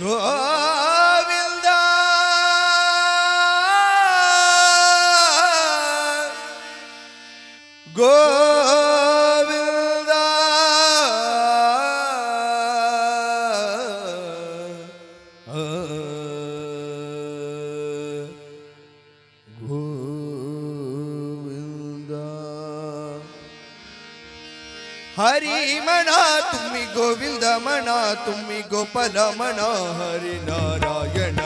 गोविंदा गोविंदा गोविंदा हरि मना तुम्ही गोविंद मना तुम्ही गोपाल मना हरि नारायण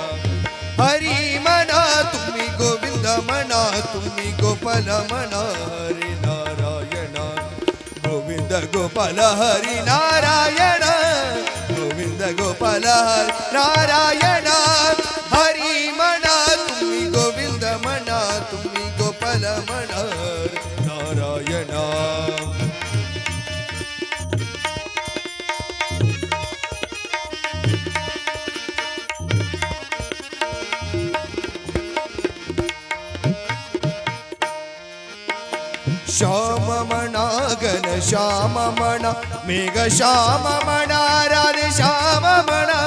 हरि मना तुम्ही गोविंद मना तुम्ही गोपाल मना हरि नारायण गोविंद गोपाल हरि नारायण गोविंद गोपाल हरि नारायण हरि मना तुम्ही गोविंद मना तुम्ही गोपाल मना हरि नारायण श्याम मना गण श्याम मना मेघ श्याम मना राधे श्याम मना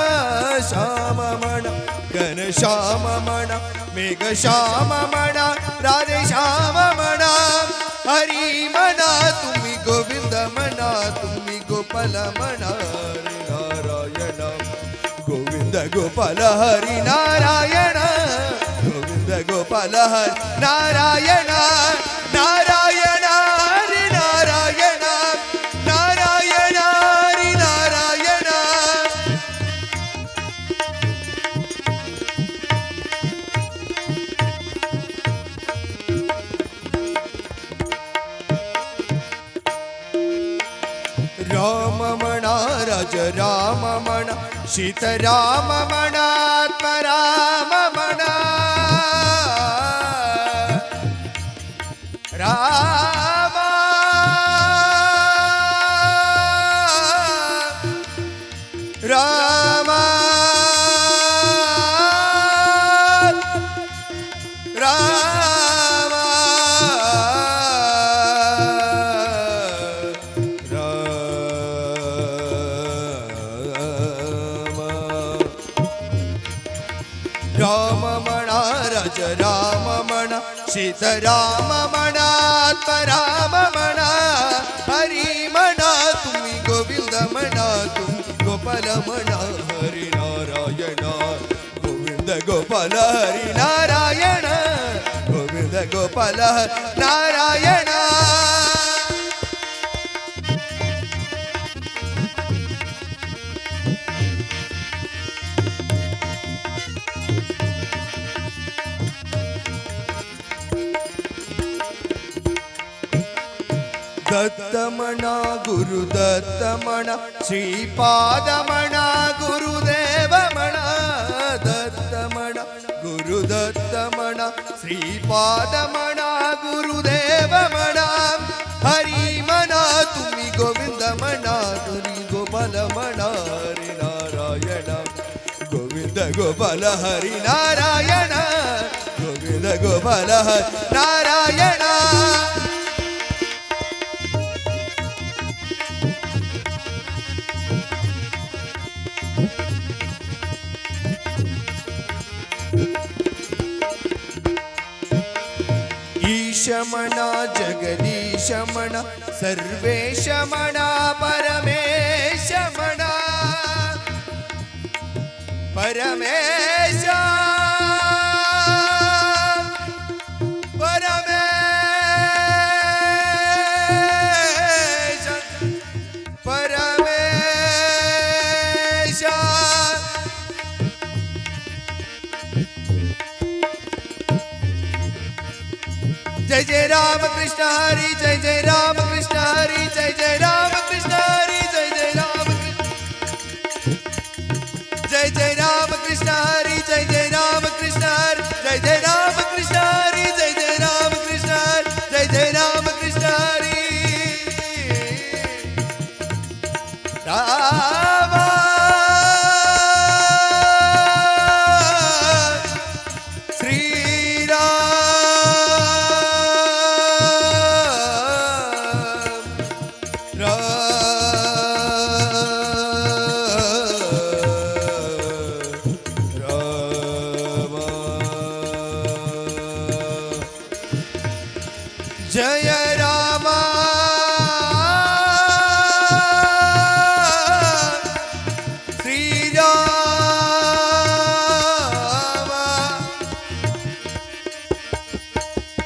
श्याम मना गण श्याम मना मेघ श्याम मना राधे श्याम मना हरि मना तुम्ही गोविंद मना तुम्ही गोपाल मना हरि नारायण गोविंद गोपाल हरि नारायण गोविंद गोपाल हरि नारायण नारायण हरि नारायण नारायण हरि नारायण राम म्हणा राज राम म्हणा सीता राम म्हणा आत्मा राम म्हणा राम राम राम राम म्हणा राज राम म्हणा सीता राम म्हणा आत्मा राम म्हणा हरि म्हणा तुम्ही गोविंद म्हणा तुम्ही गोपाल म्हणा हरि नारायण गोविंद गोपाल हरि नारायण गोविंद गोपाल हरि नारायण दत्त म्हणा गुरु दत्त म्हणा श्रीपाद म्हणा गुरुदेव म्हणा दत्त म्हणा गुरु दत्त म्हणा श्रीपाद म्हणा गुरुदेव म्हणा हरि म्हणा तुम्ही गोविंद म्हणा हरि गोपाल म्हणा हरि नारायण गोविंद गोपाल हरि नारायण गोविंद गोपाल हरि नारायण ईश म्हणा जगदीश म्हणा सर्वेश म्हणा परमेश म्हणा परमेश परमेश परमेश जय जय राम कृष्ण हरि जय जय राम कृष्ण हरि जय जय राम कृष्ण हरि जय जय राम जय जय राम कृष्ण हरि जय जय राम कृष्ण हरि जय जय राम कृष्ण हरि जय जय राम कृष्ण हरि जय जय राम कृष्ण हरि राम श्री राम जय राम श्री राम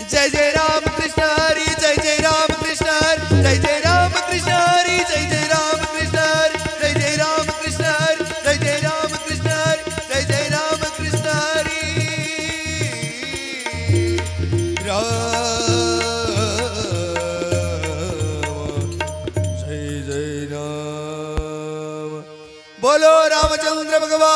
जय जय राम कृष्ण हरि जय जय राम कृष्ण हरि जय जय राम कृष्ण हरि जय जय राम कृष्ण हरि जय जय राम कृष्ण हरि जय जय राम कृष्ण हरि जय जय राम कृष्ण हरि जय जय राम बोलो रामचंद्र भगवान।